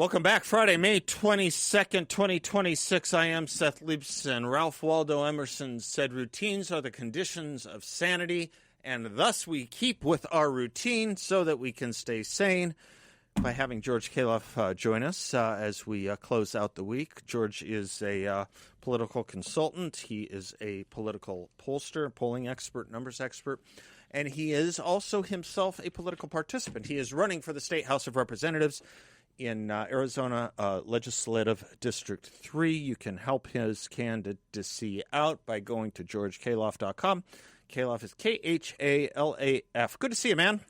Welcome back. Friday, May 22nd, 2026. I am Seth Leibsohn. Ralph Waldo Emerson said routines are the conditions of sanity, and thus we keep with our routine so that we can stay sane. By having George Khalaf join us as we close out the week. George is a political consultant. He is a political pollster, polling expert, numbers expert, and he is also himself a political participant. He is running for the State House of Representatives in Arizona Legislative District 3. You can help his candidacy out by going to georgekhalaf.com. Khalaf is Khalaf. Good to see you, man.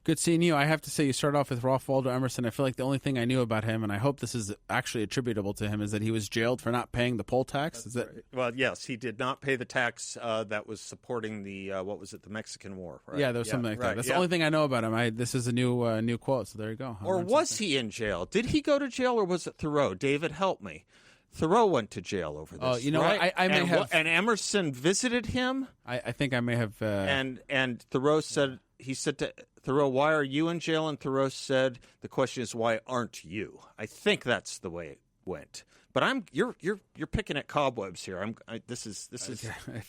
Good seeing you. I have to say, you start off with Ralph Waldo Emerson. I feel like the only thing I knew about him, and I hope this is actually attributable to him, is that he was jailed for not paying the poll tax. Is that right? Well, yes, he did not pay the tax that was supporting the the Mexican War. Right? Yeah, there was something like that. That's the only thing I know about him. This is a new quote. So there you go. Or was he in jail? Did he go to jail, or was it Thoreau? David, help me. Thoreau went to jail over this. Oh, you know right? what? I may have. And Emerson visited him. I think I may have. And Thoreau said. He said to Thoreau, "Why are you in jail?" And Thoreau said, "The question is, why aren't you?" I think that's the way it went. But you're picking at cobwebs here. This is.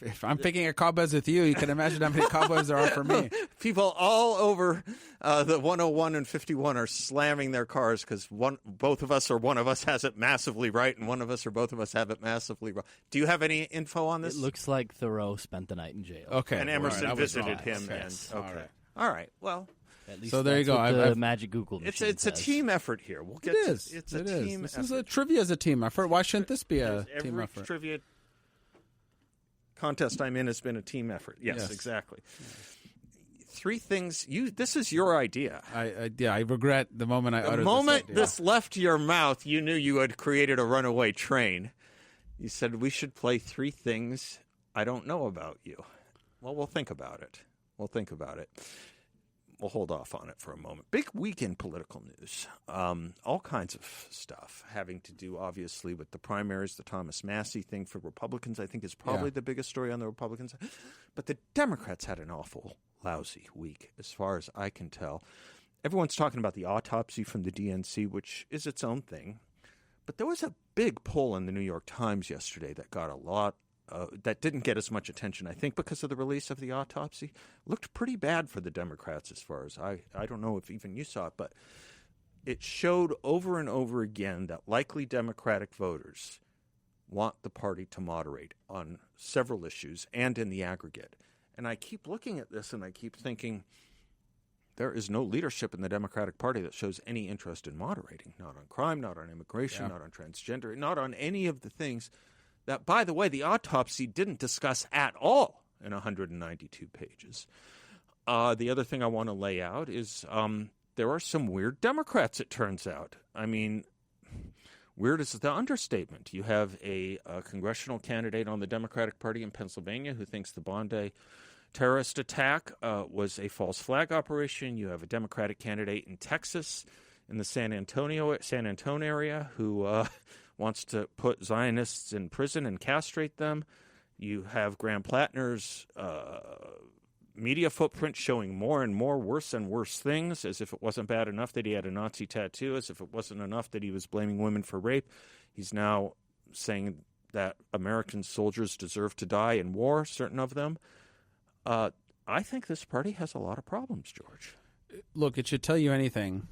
If I'm picking at cobwebs with you, you can imagine how many cobwebs there are for me. People all over the 101 and 51 are slamming their cars because both of us or one of us has it massively right, and one of us or both of us have it massively wrong. Do you have any info on this? It looks like Thoreau spent the night in jail. Okay, and Emerson visited him. Yes. And okay. All right. All right. Well, at least so there you go. The magic Google machine it's a team effort here. We'll get it is. It's a team This effort. is a trivia as a team effort. Why shouldn't this be a team Every effort? trivia contest I'm in has been a team effort. Yes. Exactly. Three things. This is your idea. I regret the moment I uttered The moment this idea. this left your mouth, you knew you had created a runaway train. You said we should play three things I don't know about you. Well, we'll think about it. We'll hold off on it for a moment. Big week in political news. All kinds of stuff having to do, obviously, with the primaries. The Thomas Massie thing for Republicans, I think, is probably the biggest story on the Republicans. But the Democrats had an awful, lousy week, as far as I can tell. Everyone's talking about the autopsy from the DNC, which is its own thing. But there was a big poll in the New York Times yesterday that got a lot that didn't get as much attention, I think, because of the release of the autopsy. Looked pretty bad for the Democrats as far as I don't know if even you saw it, but it showed over and over again that likely Democratic voters want the party to moderate on several issues and in the aggregate. And I keep looking at this and I keep thinking there is no leadership in the Democratic Party that shows any interest in moderating, not on crime, not on immigration, not on transgender, not on any of the things that, by the way, the autopsy didn't discuss at all in 192 pages. The other thing I want to lay out is there are some weird Democrats, it turns out. I mean, weird is the understatement. You have a congressional candidate on the Democratic Party in Pennsylvania who thinks the Bondi terrorist attack was a false flag operation. You have a Democratic candidate in Texas in the San Antonio area who wants to put Zionists in prison and castrate them. You have Graham Plattner's media footprint showing more and more worse and worse things, as if it wasn't bad enough that he had a Nazi tattoo, as if it wasn't enough that he was blaming women for rape. He's now saying that American soldiers deserve to die in war, certain of them. I think this party has a lot of problems, George. Look, it should tell you anything,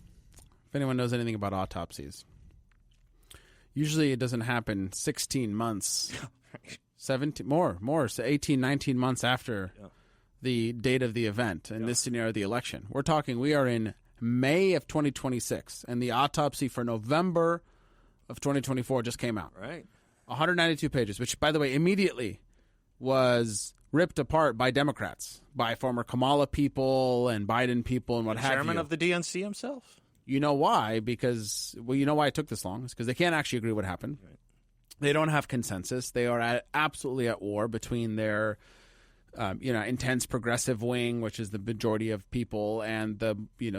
if anyone knows anything about autopsies. Usually it doesn't happen 16 months, 17, so 18, 19 months after the date of the event, in this scenario, the election. We are in May of 2026, and the autopsy for November of 2024 just came out. Right. 192 pages, which, by the way, immediately was ripped apart by Democrats, by former Kamala people and Biden people and what have you. Chairman of the DNC himself. You know why? Because, you know why it took this long? It's because they can't actually agree what happened. Right. They don't have consensus. They are absolutely at war between their, intense progressive wing, which is the majority of people, and the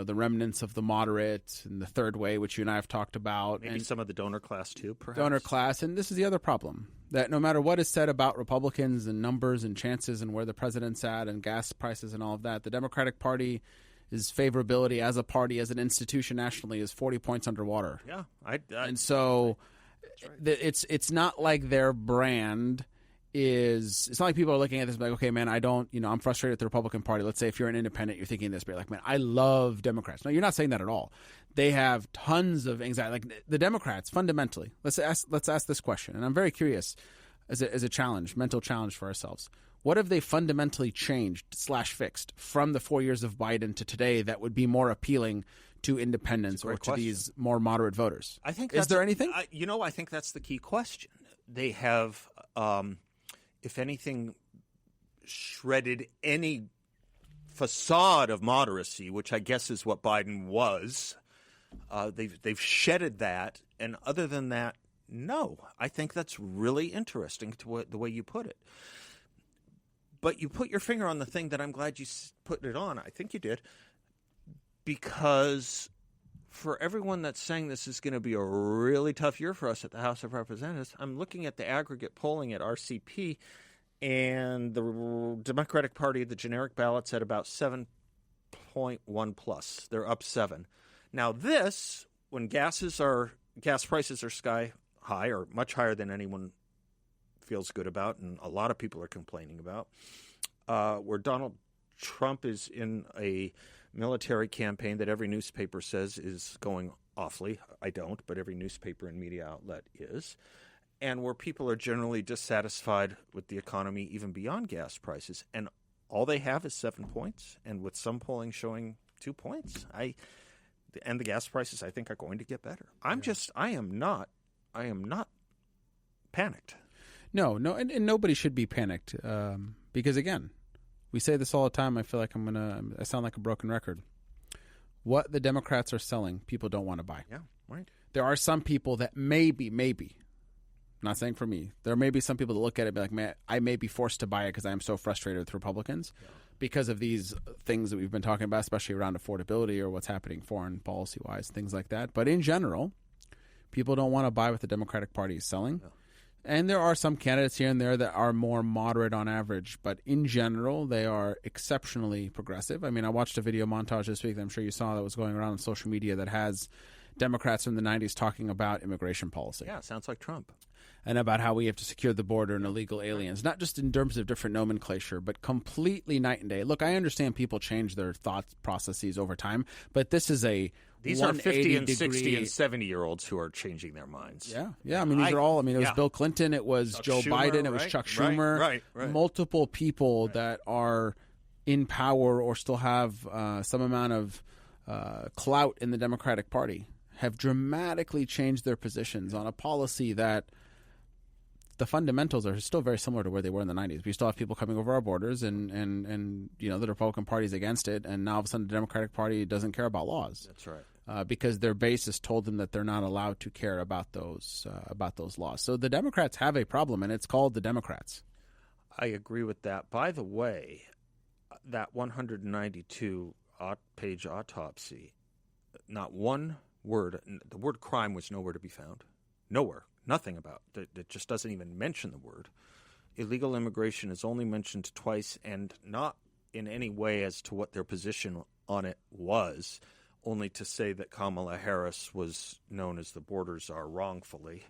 remnants of the moderate and the third way, which you and I have talked about. Maybe some of the donor class too, perhaps. Donor class. And this is the other problem, that no matter what is said about Republicans and numbers and chances and where the president's at and gas prices and all of that, the Democratic Party favorability as a party, as an institution nationally, is 40 points underwater. Yeah, and so it's not like their brand is. It's not like people are looking at this like, okay, man, I'm frustrated with the Republican Party. Let's say if you're an independent, you're thinking this, but you're like, man, I love Democrats. No, you're not saying that at all. They have tons of anxiety. Like the Democrats, fundamentally, let's ask this question, and I'm very curious as a challenge, mental challenge for ourselves. What have they fundamentally changed / fixed from the 4 years of Biden to today that would be more appealing to independents or to these more moderate voters? I think is there anything? I think that's the key question. They have, if anything, shredded any facade of moderacy, which I guess is what Biden was. They've shedded that, and other than that, no. I think that's really interesting the way you put it. But you put your finger on the thing that I'm glad you put it on. I think you did, because for everyone that's saying this is going to be a really tough year for us at the House of Representatives, I'm looking at the aggregate polling at RCP, and the Democratic Party, the generic ballots at about 7.1 plus. They're up 7. Now this, when gas prices are sky high or much higher than anyone feels good about, and a lot of people are complaining about, where Donald Trump is in a military campaign that every newspaper says is going awfully. I don't, but every newspaper and media outlet is. And where people are generally dissatisfied with the economy even beyond gas prices. And all they have is 7 points, and with some polling showing 2 points. And the gas prices, I think, are going to get better. I am not panicked. No, and nobody should be panicked because, again, we say this all the time. I feel like I sound like a broken record. What the Democrats are selling, people don't want to buy. Yeah, right. There are some people that maybe, I'm not saying for me, there may be some people that look at it and be like, man, I may be forced to buy it because I am so frustrated with Republicans because of these things that we've been talking about, especially around affordability or what's happening foreign policy-wise, things like that. But in general, people don't want to buy what the Democratic Party is selling. No. And there are some candidates here and there that are more moderate on average, but in general, they are exceptionally progressive. I mean, I watched a video montage this week that I'm sure you saw that was going around on social media that has Democrats from the 90s talking about immigration policy. Yeah, sounds like Trump. And about how we have to secure the border and illegal aliens, not just in terms of different nomenclature, but completely night and day. Look, I understand people change their thought processes over time, but this is these are 50 and 60 and 70-year-olds who are changing their minds. Yeah. I mean, these are all. I mean, it was Bill Clinton, it was Joe Biden, it was Chuck Schumer, right. Multiple people that are in power or still have some amount of clout in the Democratic Party have dramatically changed their positions on a policy that the fundamentals are still very similar to where they were in the 90s. We still have people coming over our borders, and the Republican Party is against it, and now all of a sudden the Democratic Party doesn't care about laws. That's right. Because their base has told them that they're not allowed to care about those laws. So the Democrats have a problem, and it's called the Democrats. I agree with that. By the way, that 192-page autopsy, not one word, the word crime was nowhere to be found. Nowhere. Nothing about it. It just doesn't even mention the word. Illegal immigration is only mentioned twice, and not in any way as to what their position on it was, only to say that Kamala Harris was known as the border czar wrongfully.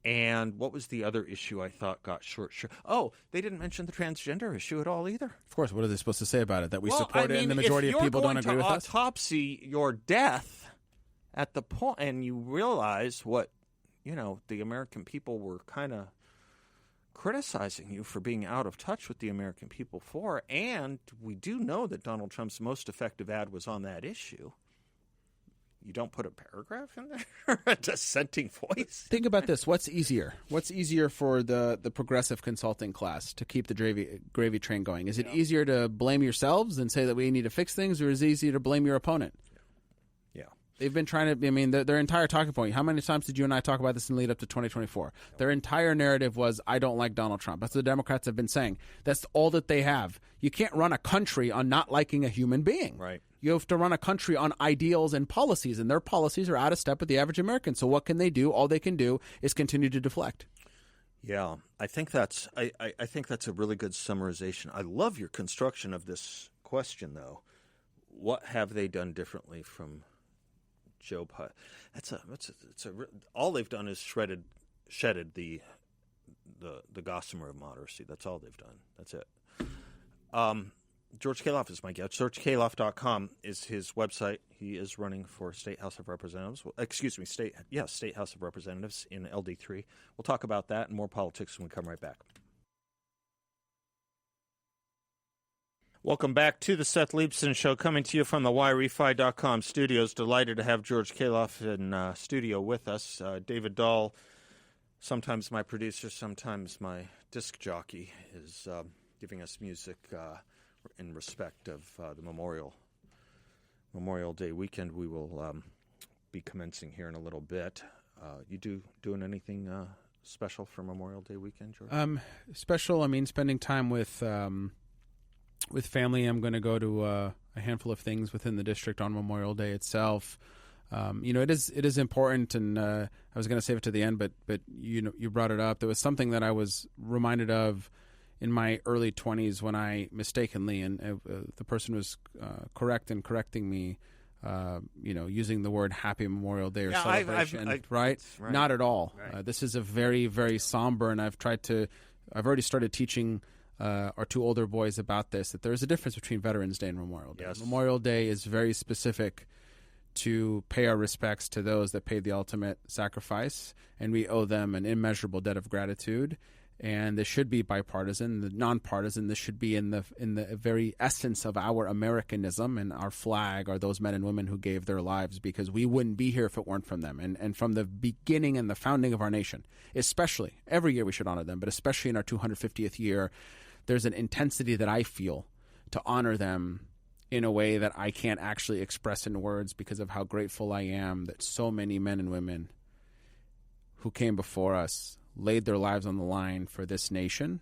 And what was the other issue I thought got short? Oh, they didn't mention the transgender issue at all either. Of course. What are they supposed to say about it? That we support it and the majority of people don't agree with us? If you're going to autopsy your death at the point, and you realize what the American people were kind of criticizing you for being out of touch with the American people for, and we do know that Donald Trump's most effective ad was on that issue. You don't put a paragraph in there? A dissenting voice? Think about this. What's easier? What's easier for the progressive consulting class to keep the gravy train going? Is it easier to blame yourselves and say that we need to fix things, or is it easier to blame your opponent? They've been trying to, their entire talking point. How many times did you and I talk about this in the lead up to 2024? Their entire narrative was, I don't like Donald Trump. That's what the Democrats have been saying. That's all that they have. You can't run a country on not liking a human being. Right. You have to run a country on ideals and policies, and their policies are out of step with the average American. So what can they do? All they can do is continue to deflect. Yeah, I think that's a really good summarization. I love your construction of this question, though. what have they done differently from Joe Biden? All they've done is shedded the gossamer of moderacy. That's all they've done. That's it. George Khalaf is my guest. GeorgeKhalaf.com is his website. He is running for State House of Representatives. State House of Representatives in LD3. We'll talk about that and more politics when we come right back. Welcome back to the Seth Leibsohn Show, coming to you from the YRefi.com studios. Delighted to have George Khalaf in studio with us. David Dahl, sometimes my producer, sometimes my disc jockey, is giving us music in respect of the Memorial Day weekend. We will be commencing here in a little bit. You doing anything special for Memorial Day weekend, George? Special, I mean, spending time with family. I'm going to go to a handful of things within the district on Memorial Day itself. It is important, and I was going to save it to the end, but you brought it up. There was something that I was reminded of in my early 20s when I mistakenly, and the person was correct in correcting me, using the word Happy Memorial Day or celebration, right? Not at all. Right. This is a very, very somber, and I've already started teaching our two older boys about this, that there's a difference between Veterans Day and Memorial Day. Yes. Memorial Day is very specific to pay our respects to those that paid the ultimate sacrifice, and we owe them an immeasurable debt of gratitude. And this should be bipartisan, nonpartisan. This should be in the very essence of our Americanism, and our flag are those men and women who gave their lives, because we wouldn't be here if it weren't from them. And from the beginning and the founding of our nation, especially, every year we should honor them, but especially in our 250th year, there's an intensity that I feel to honor them in a way that I can't actually express in words, because of how grateful I am that so many men and women who came before us laid their lives on the line for this nation,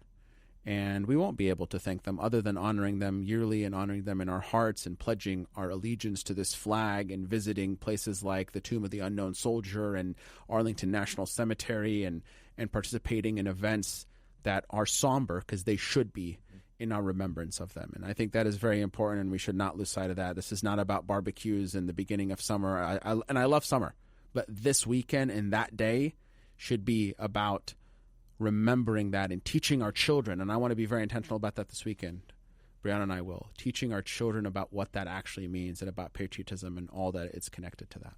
and we won't be able to thank them other than honoring them yearly and honoring them in our hearts and pledging our allegiance to this flag and visiting places like the Tomb of the Unknown Soldier and Arlington National Cemetery and participating in events that are somber, because they should be, in our remembrance of them. And I think that is very important, and we should not lose sight of that. This is not about barbecues in the beginning of summer. I love summer, but this weekend and that day should be about remembering that and teaching our children. And I want to be very intentional about that this weekend. Brianna and I will. Teaching our children about what that actually means and about patriotism and all that it's connected to that.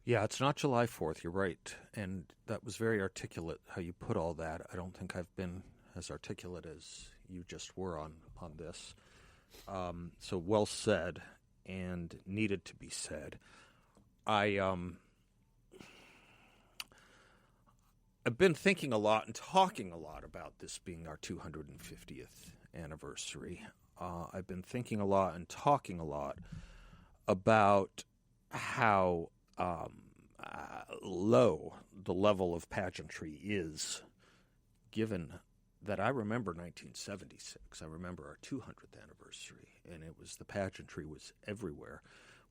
Yeah, it's not July 4th. You're right. And that was very articulate how you put all that. I don't think I've been as articulate as you just were on this. So well said and needed to be said. I've been thinking a lot and talking a lot about this being our 250th anniversary. I've been thinking a lot and talking a lot about how low the level of pageantry is, given that I remember 1976. I remember our 200th anniversary, and the pageantry was everywhere.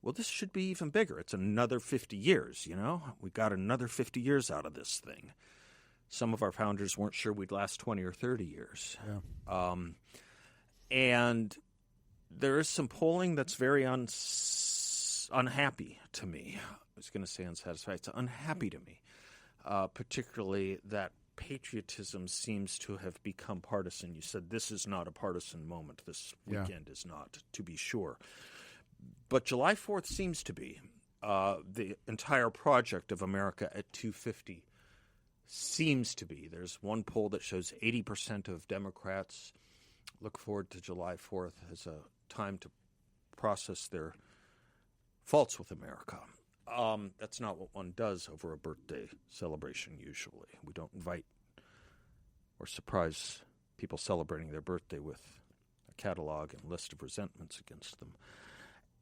Well, this should be even bigger. It's another 50 years, We got another 50 years out of this thing. Some of our founders weren't sure we'd last 20 or 30 years. Yeah. And there is some polling that's very unhappy to me. I was going to say unsatisfied. It's unhappy to me, particularly that patriotism seems to have become partisan. You said this is not a partisan moment. This weekend is not, to be sure. But July 4th seems to be. The entire project of America at 250 seems to be. There's one poll that shows 80% of Democrats look forward to July 4th as a time to process their faults with America. That's not what one does over a birthday celebration usually. We don't invite or surprise people celebrating their birthday with a catalog and list of resentments against them.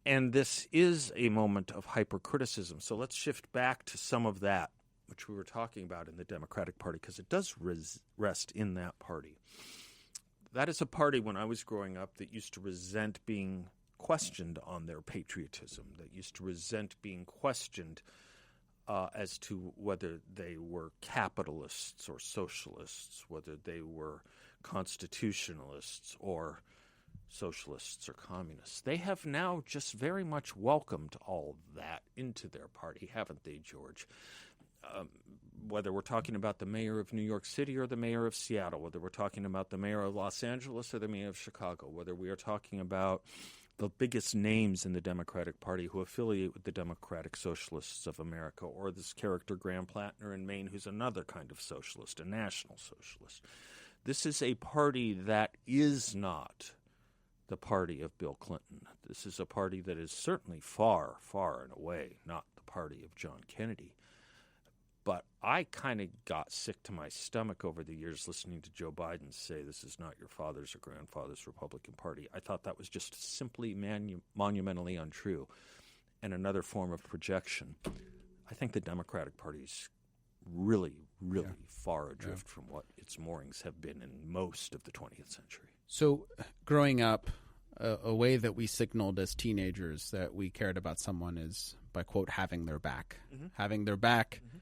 And this is a moment of hypercriticism. So let's shift back to some of that, which we were talking about in the Democratic Party, because it does rest in that party. That is a party, when I was growing up, that used to resent being questioned on their patriotism, that used to resent being questioned as to whether they were capitalists or socialists, whether they were constitutionalists or socialists or communists. They have now just very much welcomed all that into their party, haven't they, George? Whether we're talking about the mayor of New York City or the mayor of Seattle, whether we're talking about the mayor of Los Angeles or the mayor of Chicago, whether we are talking about the biggest names in the Democratic Party who affiliate with the Democratic Socialists of America, or this character Graham Plattner in Maine, who's another kind of socialist, a national socialist. This is a party that is not the party of Bill Clinton. This is a party that is certainly far, far and away not the party of John Kennedy. But I kind of got sick to my stomach over the years listening to Joe Biden say this is not your father's or grandfather's Republican Party. I thought that was just simply monumentally untrue and another form of projection. I think the Democratic Party's really far adrift from what its moorings have been in most of the 20th century. So growing up, a way that we signaled as teenagers that we cared about someone is by, quote, having their back. Mm-hmm. Having their back. Mm-hmm.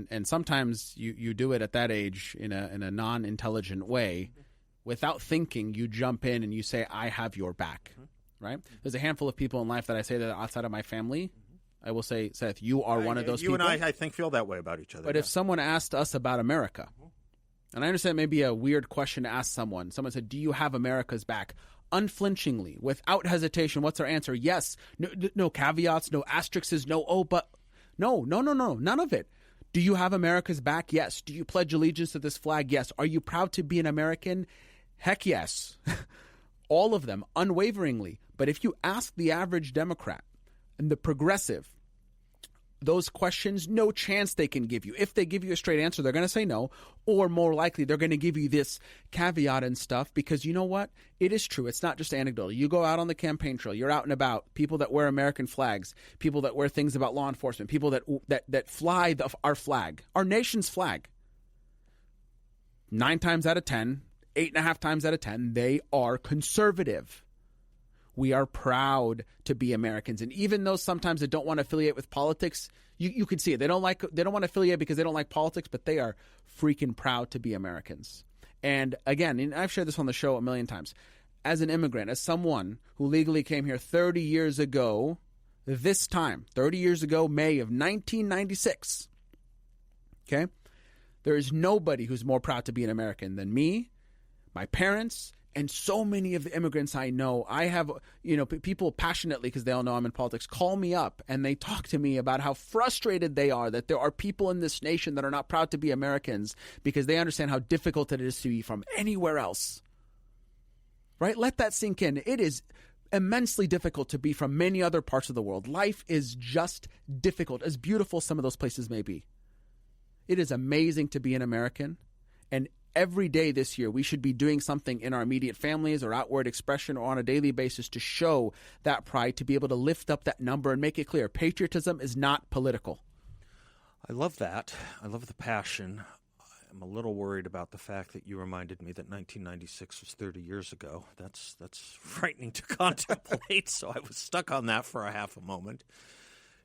And sometimes you do it at that age in a non-intelligent way. Mm-hmm. Without thinking, you jump in and you say, I have your back. Mm-hmm. Right? Mm-hmm. There's a handful of people in life that I say that outside of my family. Mm-hmm. I will say, Seth, you are one of those people. You and I think, feel that way about each other. But if someone asked us about America, and I understand it may be a weird question to ask someone. Someone said, do you have America's back? Unflinchingly, without hesitation, what's our answer? Yes. No caveats, no asterisks, no, but no, none of it. Do you have America's back? Yes. Do you pledge allegiance to this flag? Yes. Are you proud to be an American? Heck yes. All of them, unwaveringly. But if you ask the average Democrat and the progressive those questions, no chance they can give you. If they give you a straight answer, they're going to say no, or more likely, they're going to give you this caveat and stuff because you know what? It is true. It's not just anecdotal. You go out on the campaign trail, you're out and about, people that wear American flags, people that wear things about law enforcement, people that fly our flag, our nation's flag. 9 times out of 10, 8.5 times out of 10, they are conservative. We are proud to be Americans. And even though sometimes they don't want to affiliate with politics, you can see it. They don't want to affiliate because they don't like politics, but they are freaking proud to be Americans. And again, and I've shared this on the show a million times, as an immigrant, as someone who legally came here 30 years ago, this time, 30 years ago, May of 1996, okay, there is nobody who's more proud to be an American than me, my parents, and so many of the immigrants I know. I have, people passionately, because they all know I'm in politics, call me up and they talk to me about how frustrated they are that there are people in this nation that are not proud to be Americans because they understand how difficult it is to be from anywhere else. Right? Let that sink in. It is immensely difficult to be from many other parts of the world. Life is just difficult, as beautiful some of those places may be. It is amazing to be an American, and every day this year, we should be doing something in our immediate families or outward expression or on a daily basis to show that pride, to be able to lift up that number and make it clear. Patriotism is not political. I love that. I love the passion. I'm a little worried about the fact that you reminded me that 1996 was 30 years ago. That's frightening to contemplate, so I was stuck on that for a half a moment.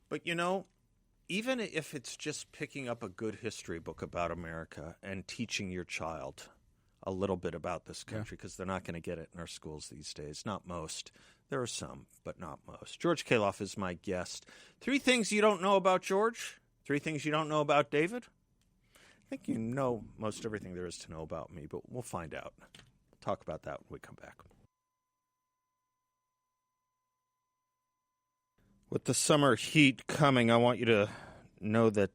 But, even if it's just picking up a good history book about America and teaching your child a little bit about this country, because they're not going to get it in our schools these days. Not most. There are some, but not most. George Khalaf is my guest. 3 things you don't know about George. 3 things you don't know about David. I think you know most everything there is to know about me, but we'll find out. We'll talk about that when we come back. With the summer heat coming, I want you to know that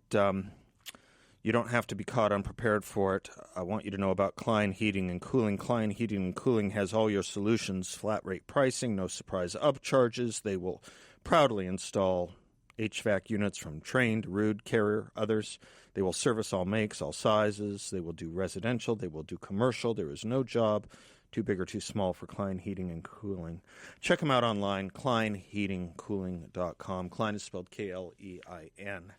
you don't have to be caught unprepared for it. I want you to know about Klein Heating and Cooling. Klein Heating and Cooling has all your solutions, flat rate pricing, no surprise upcharges. They will proudly install HVAC units from Trained, Rude, Carrier, others. They will service all makes, all sizes. They will do residential. They will do commercial. There is no job too big or too small for Klein Heating and Cooling. Check them out online, kleinheatingcooling.com. Klein is spelled K-L-E-I-N.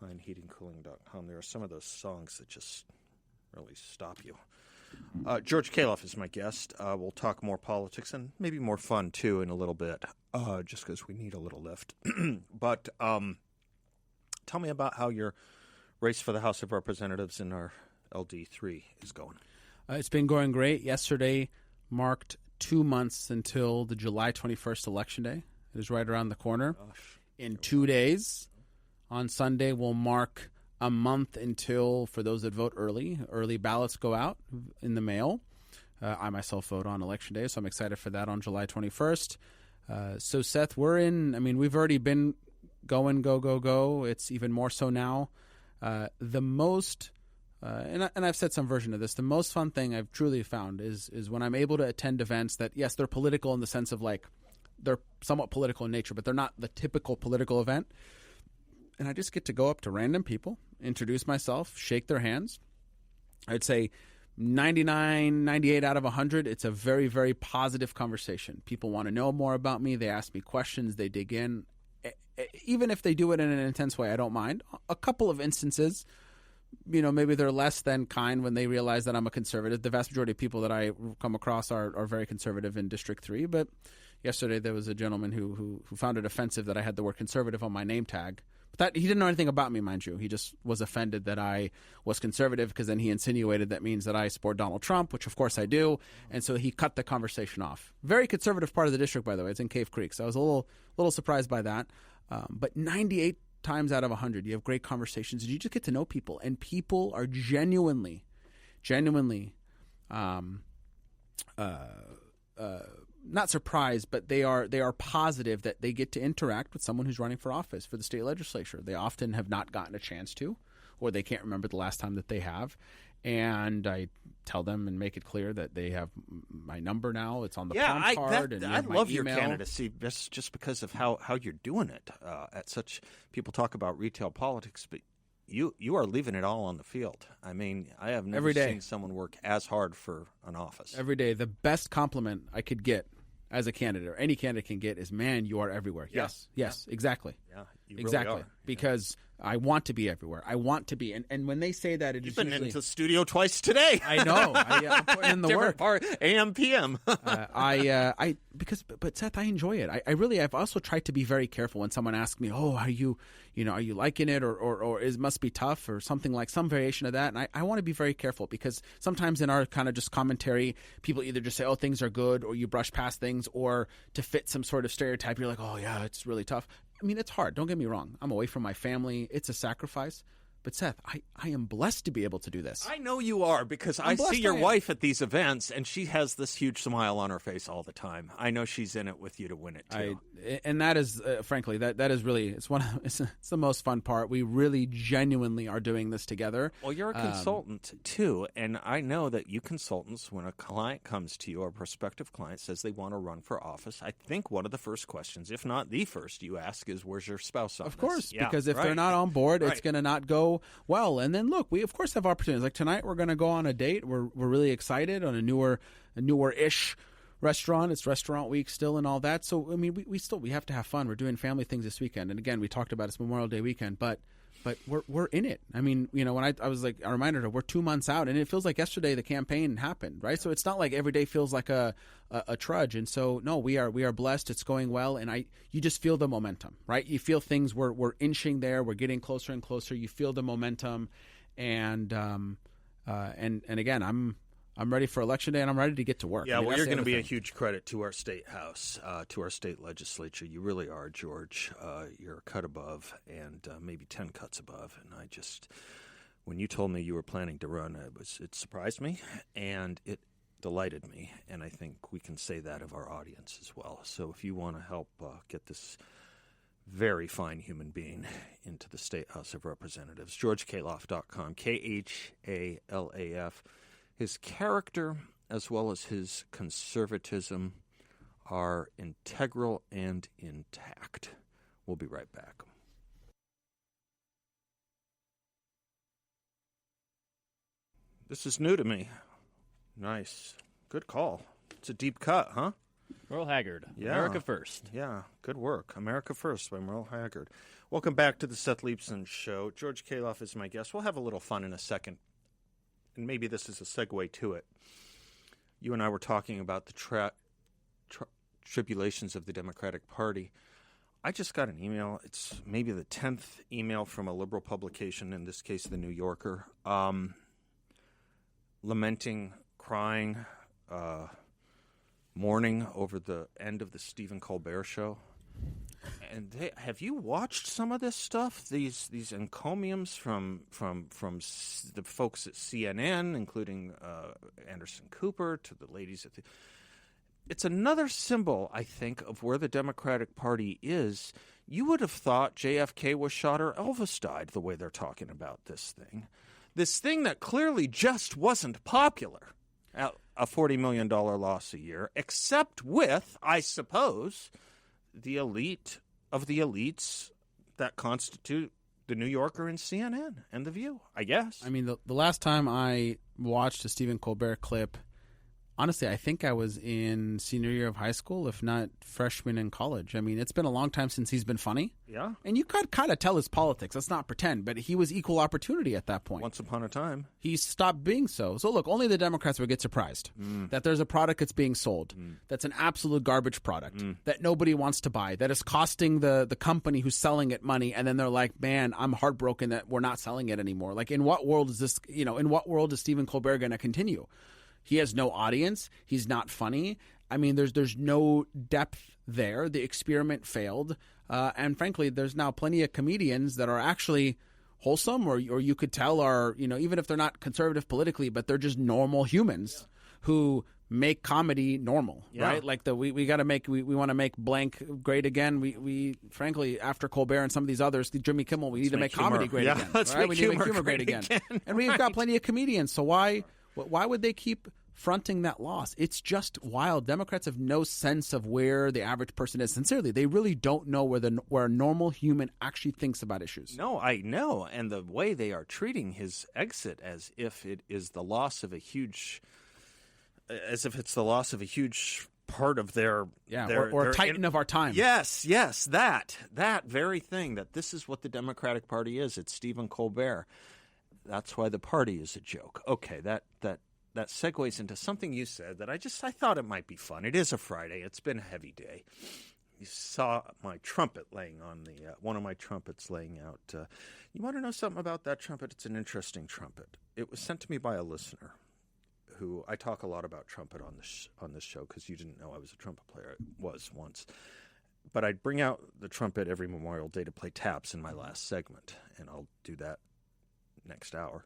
kleinheatingcooling.com. There are some of those songs that just really stop you. George Khalaf is my guest. We'll talk more politics and maybe more fun, too, in a little bit, just because we need a little lift. But tell me about how your race for the House of Representatives in our LD3 is going. It's been going great. Yesterday marked 2 months until the July 21st election day. It is right around the corner. In 2 days, on Sunday, will mark a month until, for those that vote early ballots go out in the mail. I myself vote on election day, so I'm excited for that on July 21st. So, Seth, we've already been going, go. It's even more so now. The most, and I've said some version of this, the most fun thing I've truly found is when I'm able to attend events that, yes, they're political in the sense of like, they're somewhat political in nature, but they're not the typical political event. And I just get to go up to random people, introduce myself, shake their hands. I'd say 99, 98 out of 100, it's a very, very positive conversation. People want to know more about me. They ask me questions. They dig in. Even if they do it in an intense way, I don't mind. A couple of instances, maybe they're less than kind when they realize that I'm a conservative. The vast majority of people that I come across are very conservative in District 3. But yesterday there was a gentleman who found it offensive that I had the word conservative on my name tag. But he didn't know anything about me, mind you. He just was offended that I was conservative because then he insinuated that means that I support Donald Trump, which of course I do. And so he cut the conversation off. Very conservative part of the district, by the way. It's in Cave Creek. So I was a little surprised by that. But 98 times out of 100, you have great conversations and you just get to know people. And people are genuinely not surprised, but they are positive that they get to interact with someone who's running for office for the state legislature. They often have not gotten a chance to, or they can't remember the last time that they have. And I tell them and make it clear that they have my number now. It's on the palm card. I love your candidacy just because of how you're doing it. People talk about retail politics, but you are leaving it all on the field. I mean, I have never seen someone work as hard for an office. Every day. The best compliment I could get as a candidate, or any candidate can get, is, man, you are everywhere. Yeah. Yes, exactly. Yeah, you exactly. Really are. Because I want to be everywhere. I want to be. And when they say that, You've been into the studio twice today. I know. I'm putting in the work. Part, AM, PM. But Seth, I enjoy it. I've also tried to be very careful when someone asks me, oh, are you liking it, or it must be tough, or something like some variation of that. And I want to be very careful, because sometimes in our kind of just commentary, people either just say, oh, things are good, or you brush past things, or to fit some sort of stereotype, you're like, oh yeah, it's really tough. I mean, it's hard. Don't get me wrong. I'm away from my family. It's a sacrifice. But Seth, I am blessed to be able to do this. I know you are, because I see your wife at these events, and she has this huge smile on her face all the time. I know she's in it with you to win it too. And that is, frankly, that is really it's the most fun part. We really genuinely are doing this together. Well, you're a consultant too, and I know that you consultants, when a client comes to you, or a prospective client says they want to run for office, I think one of the first questions, if not the first, you ask is, "Where's your spouse on this?" Of course, because if they're not on board, it's going to not go well. And then look, we of course have opportunities. Like tonight, we're going to go on a date. We're really excited on a newer-ish restaurant. It's restaurant week still and all that. So I mean, we have to have fun. We're doing family things this weekend. And again, we talked about it's Memorial Day weekend, but we're in it. I mean, when I was like, I reminded her, we're 2 months out, and it feels like yesterday the campaign happened, right? So it's not like every day feels like a trudge. And so no, we are blessed. It's going well, and you just feel the momentum, right? You feel things we're inching there. We're getting closer and closer. You feel the momentum, and again, I'm ready for Election Day, and I'm ready to get to work. Yeah, well, you're going to be a huge credit to our state house, to our state legislature. You really are, George. You're a cut above, and maybe 10 cuts above. And when you told me you were planning to run, it surprised me, and it delighted me. And I think we can say that of our audience as well. So if you want to help get this very fine human being into the State House of Representatives, GeorgeKhalaf.com, Khalaf. His character, as well as his conservatism, are integral and intact. We'll be right back. This is new to me. Nice. Good call. It's a deep cut, huh? Merle Haggard, Yeah. America First. Yeah, good work. America First by Merle Haggard. Welcome back to the Seth Leibsohn Show. George Khalaf is my guest. We'll have a little fun in a second, and maybe this is a segue to it. You and I were talking about the tribulations of the Democratic Party. I just got an email. It's maybe the 10th email from a liberal publication, in this case the New Yorker, lamenting, crying, mourning over the end of the Stephen Colbert show. And have you watched some of this stuff? These encomiums from the folks at CNN, including Anderson Cooper, to the ladies at the. It's another symbol, I think, of where the Democratic Party is. You would have thought JFK was shot or Elvis died, the way they're talking about this thing. This thing that clearly just wasn't popular. A $40 million loss a year, except with, I suppose, the elite of the elites that constitute the New Yorker and CNN and The View, I guess. I mean, the last time I watched a Stephen Colbert clip, honestly, I think I was in senior year of high school, if not freshman in college. I mean, it's been a long time since he's been funny. Yeah. And you could kind of tell his politics. Let's not pretend. But he was equal opportunity at that point. Once upon a time. He stopped being so. So, look, only the Democrats would get surprised that there's a product that's being sold that's an absolute garbage product that nobody wants to buy, that is costing the company who's selling it money. And then they're like, man, I'm heartbroken that we're not selling it anymore. Like, in what world is this, in what world is Stephen Colbert going to continue? He has no audience. He's not funny. I mean, there's no depth there. The experiment failed. And frankly, there's now plenty of comedians that are actually wholesome, or you could tell are, even if they're not conservative politically, but they're just normal humans who make comedy normal, right? Like we got to make, we want to make blank great again. We frankly, after Colbert and some of these others, Jimmy Kimmel, we need to make comedy great again. Right? We need to make humor great again. And we've got plenty of comedians. So why would they keep fronting that loss? It's just wild. Democrats have no sense of where the average person is. Sincerely, they really don't know where a normal human actually thinks about issues. No, I know. And the way they are treating his exit as if it is the loss of a huge, as if it's the loss of a huge part of their or a titan of our time. Yes, that very thing, that this is what the Democratic Party is. It's Stephen Colbert. That's why the party is a joke. Okay, that segues into something you said that I thought it might be fun. It is a Friday. It's been a heavy day. You saw my trumpet laying on one of my trumpets laying out. You want to know something about that trumpet? It's an interesting trumpet. It was sent to me by a listener who, I talk a lot about trumpet on this show because you didn't know I was a trumpet player. I was once. But I'd bring out the trumpet every Memorial Day to play taps in my last segment, and I'll do that next hour.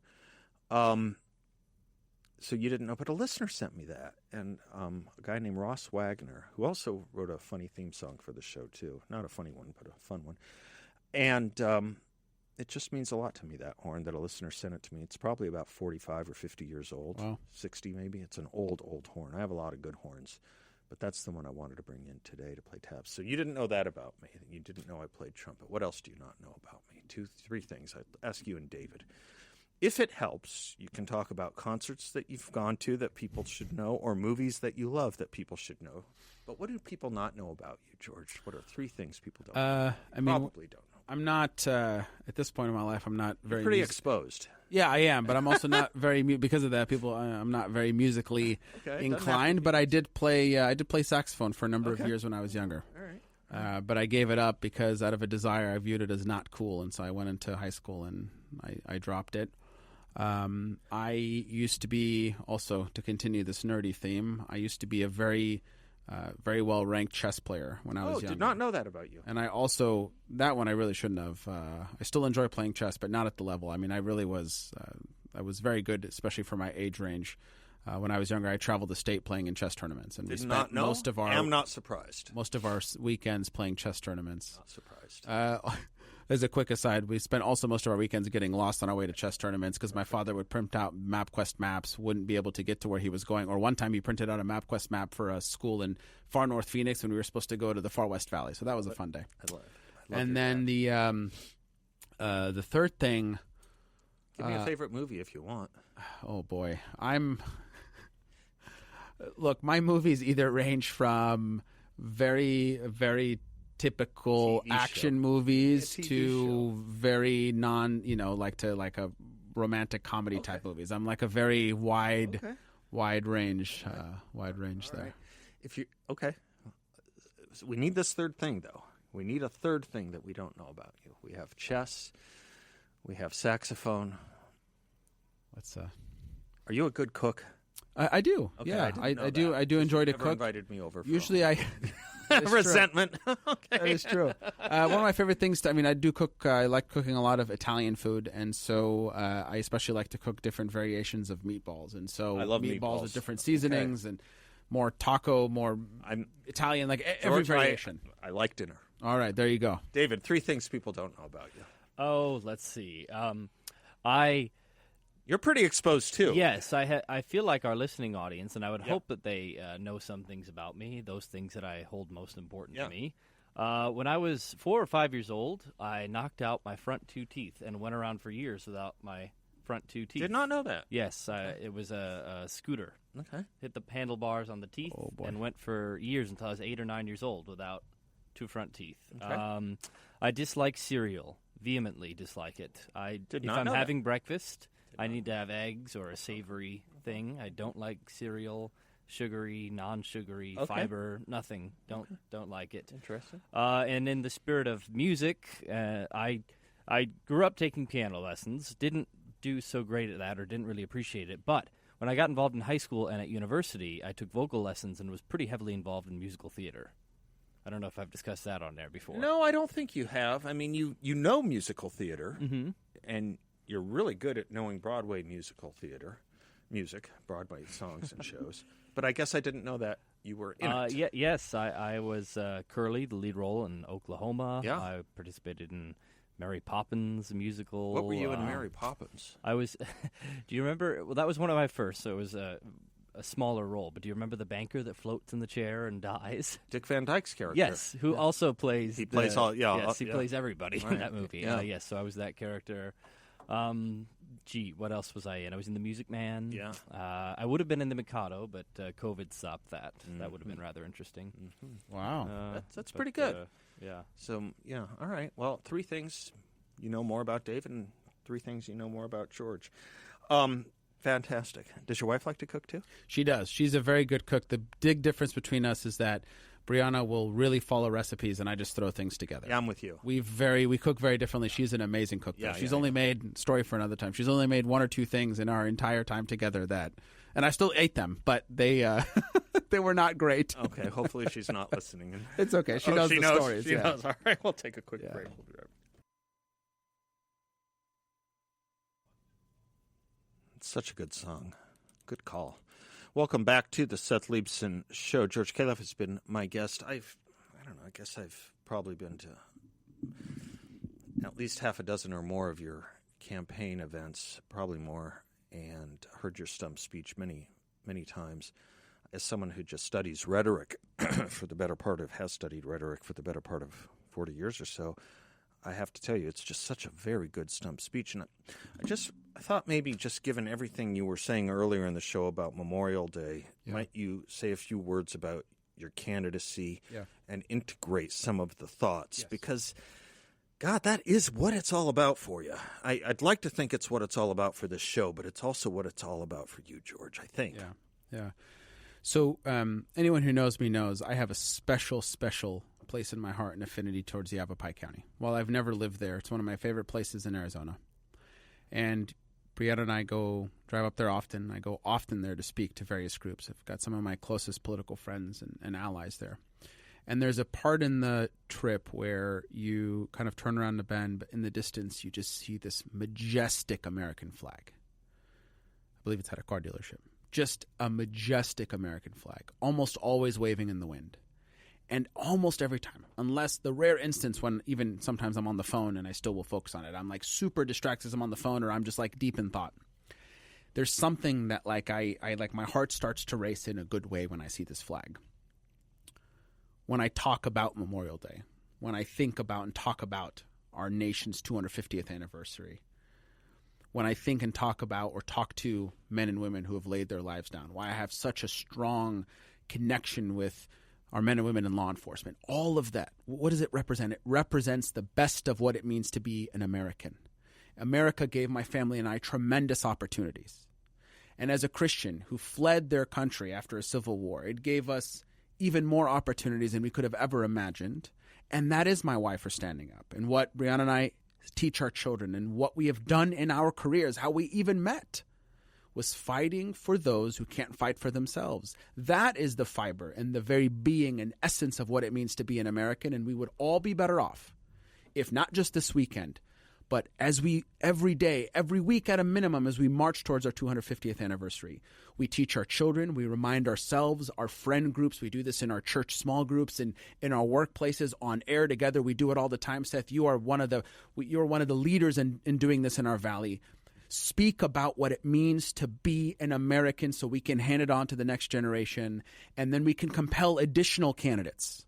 So you didn't know, but a listener sent me that. And a guy named Ross Wagner, who also wrote a funny theme song for the show, too. Not a funny one, but a fun one. And it just means a lot to me, that horn, that a listener sent it to me. It's probably about 45 or 50 years old. Wow. 60 maybe. It's an old horn. I have a lot of good horns. But that's the one I wanted to bring in today to play taps. So you didn't know that about me. You didn't know I played trumpet. What else do you not know about me? 3 things. I'd ask you and David. If it helps, you can talk about concerts that you've gone to that people should know, or movies that you love that people should know. But what do people not know about you, George? What are 3 things people don't know? Probably don't know. I'm not, at this point in my life, I'm not very... You're pretty exposed. Yeah, I am, but I'm also not very... because of that, I'm not very musically inclined, but I did play saxophone for a number of years when I was younger. All right. But I gave it up because out of a desire, I viewed it as not cool, and so I went into high school and I dropped it. I used to be, also to continue this nerdy theme, I used to be a very well-ranked chess player when I was younger. Did not know that about you. And I also, that one I really shouldn't have. I still enjoy playing chess, but not at the level. I mean, I really was, I was very good, especially for my age range. When I was younger, I traveled the state playing in chess tournaments. And we spent most of our... I'm not surprised. Most of our weekends playing chess tournaments. Not surprised. As a quick aside, we spent also most of our weekends getting lost on our way to chess tournaments because my father would print out MapQuest maps, wouldn't be able to get to where he was going. Or one time he printed out a MapQuest map for a school in far north Phoenix when we were supposed to go to the far west valley. So that was a fun day. I love and then the third thing... Give me a favorite movie if you want. Oh, boy. Look, my movies either range from very, very typical action movies to very like a romantic comedy type movies. I'm like a very wide range there. Right. If you so we need this third thing, though. We need a third thing that we don't know about you. We have chess. We have saxophone. What's Are you a good cook? I do. Okay, yeah, I didn't know do. that. I do enjoy to Never cook. invited me over. Usually, I resentment. Okay, that is true. One of my favorite things. I do cook. I like cooking a lot of Italian food, and so I especially like to cook different variations of meatballs. And so I love meatballs meatballs. with different seasonings and more taco, more Italian, like every George, variation. I like dinner. All right, there you go. David, 3 things people don't know about you. Oh, let's see. You're pretty exposed too. Yes, I feel like our listening audience, and I would hope that they know some things about me, those things that I hold most important to me. When I was 4 or 5 years old, I knocked out my front 2 teeth and went around for years without my front 2 teeth. Did not know that. Yes, it was a scooter. Okay. Hit the handlebars on the teeth and went for years until I was 8 or 9 years old without 2 front teeth. Okay. I dislike cereal, vehemently dislike it. If I'm know having breakfast, I need to have eggs or a savory thing. I don't like cereal, sugary, non-sugary, fiber, nothing. Don't like it. Interesting. And in the spirit of music, I grew up taking piano lessons. Didn't do so great at that, or didn't really appreciate it. But when I got involved in high school and at university, I took vocal lessons and was pretty heavily involved in musical theater. I don't know if I've discussed that on there before. No, I don't think you have. I mean, you know musical theater, Mm-hmm. and you're really good at knowing Broadway musical theater, Broadway songs and shows. But I guess I didn't know that you were in it. Yes, I was Curly, the lead role in Oklahoma. Yeah. I participated in Mary Poppins musical. What were you in Mary Poppins? I was. Do you remember? Well, that was one of my first. So it was a smaller role. But do you remember the banker that floats in the chair and dies? Dick Van Dyke's character. Yes, who also plays. He plays all. Yeah, Yes, he plays everybody in that movie. Yeah. Yes, so I was that character. What else was I in? I was in The Music Man. Yeah. I would have been in The Mikado, but COVID stopped that. That would have been rather interesting. Wow. That's pretty good. Yeah. So, yeah, all right. Well, 3 things you know more about David and 3 things you know more about George. Fantastic. Does your wife like to cook too? She does. She's a very good cook. The big difference between us is that Brianna will really follow recipes, and I just throw things together. Yeah, I'm with you. We cook very differently. She's an amazing cook. Yeah, She's only made, story for another time, she's only made 1 or 2 things in our entire time together and I still ate them, but they they were not great. Okay, hopefully she's not listening. It's okay. She knows the stories. She knows. All right, we'll take a quick break. We'll be right back. It's such a good song. Good call. Welcome back to the Seth Leibsohn Show. George Khalaf has been my guest. I guess I've probably been to at least half a dozen or more of your campaign events, probably more, and heard your stump speech many, many times. As someone who just studies rhetoric has studied rhetoric for the better part of 40 years or so, I have to tell you, it's just such a very good stump speech. And I thought maybe just given everything you were saying earlier in the show about Memorial Day, might you say a few words about your candidacy and integrate some of the thoughts? Because, God, that is what it's all about for you. I'd like to think it's what it's all about for this show, but it's also what it's all about for you, George, I think. Yeah. So anyone who knows me knows I have a special place in my heart and affinity towards the Yavapai County. While I've never lived there, it's one of my favorite places in Arizona. And Brianna and I drive up there often. I go often there to speak to various groups. I've got some of my closest political friends and allies there. And there's a part in the trip where you kind of turn around the bend, but in the distance you just see this majestic American flag. I believe it's at a car dealership. Just a majestic American flag, almost always waving in the wind. And almost every time, unless the rare instance when even sometimes I'm on the phone and I still will focus on it, I'm like super distracted as I'm on the phone, or I'm just like deep in thought. There's something that like I like my heart starts to race in a good way when I see this flag. When I talk about Memorial Day, when I think about and talk about our nation's 250th anniversary, when I think and talk about or talk to men and women who have laid their lives down, why I have such a strong connection with our men and women in law enforcement, all of that, what does it represent? It represents the best of what it means to be an American. America gave my family and I tremendous opportunities. And as a Christian who fled their country after a civil war, it gave us even more opportunities than we could have ever imagined. And that is my why for standing up. And what Brianna and I teach our children and what we have done in our careers, how we even met, was fighting for those who can't fight for themselves. That is the fiber and the very being and essence of what it means to be an American, and we would all be better off if not just this weekend, but as we, every day, every week at a minimum, as we march towards our 250th anniversary, we teach our children, we remind ourselves, our friend groups, we do this in our church small groups and in our workplaces, on air together, we do it all the time. Seth, you are one of the leaders in doing this in our valley. Speak about what it means to be an American so we can hand it on to the next generation, and then we can compel additional candidates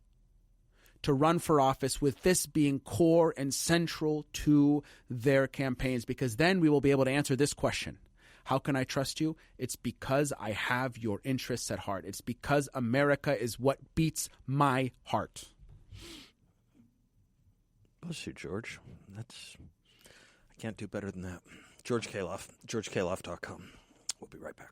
to run for office, with this being core and central to their campaigns, because then we will be able to answer this question. How can I trust you? It's because I have your interests at heart. It's because America is what beats my heart. Bless you, George. I can't do better than that. George Khalaf, GeorgeKhalaf.com. We'll be right back.